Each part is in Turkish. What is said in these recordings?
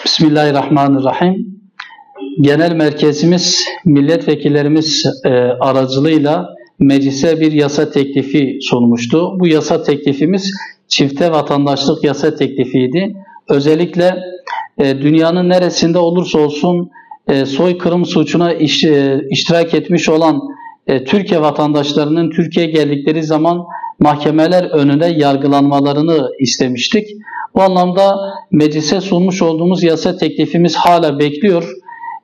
Bismillahirrahmanirrahim. Genel merkezimiz milletvekillerimiz aracılığıyla meclise bir yasa teklifi sunmuştu. Bu yasa teklifimiz çifte vatandaşlık yasa teklifiydi. Özellikle dünyanın neresinde olursa olsun soykırım suçuna iştirak etmiş olan Türkiye vatandaşlarının Türkiye'ye geldikleri zaman mahkemeler önünde yargılanmalarını istemiştik. Bu anlamda meclise sunmuş olduğumuz yasa teklifimiz hala bekliyor.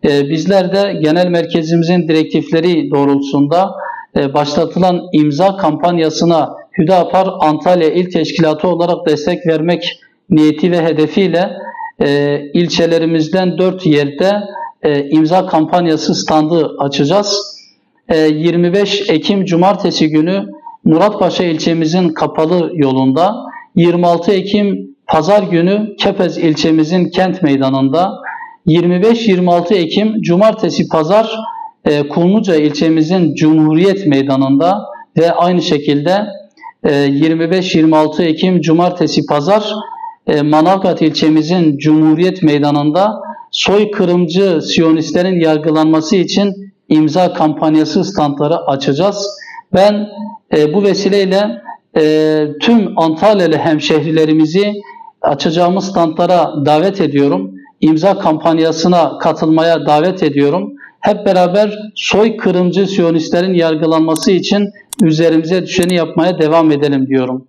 Bizler de genel merkezimizin direktifleri doğrultusunda başlatılan imza kampanyasına Hüdapar Antalya İl Teşkilatı olarak destek vermek niyeti ve hedefiyle ilçelerimizden 4 yerde imza kampanyası standı açacağız. 25 Ekim Cumartesi günü Muratpaşa ilçemizin Kapalı yolunda, 26 Ekim Pazar günü Kepez ilçemizin Kent Meydanı'nda, 25-26 Ekim Cumartesi Pazar Kumluca ilçemizin Cumhuriyet Meydanı'nda ve aynı şekilde 25-26 Ekim Cumartesi Pazar Manavgat ilçemizin Cumhuriyet Meydanı'nda soykırımcı Siyonistlerin yargılanması için imza kampanyası standları açacağız. Ben bu vesileyle tüm Antalyalı hemşehrilerimizi açacağımız standlara davet ediyorum. İmza kampanyasına katılmaya davet ediyorum. Hep beraber soykırımcı Siyonistlerin yargılanması için üzerimize düşeni yapmaya devam edelim diyorum.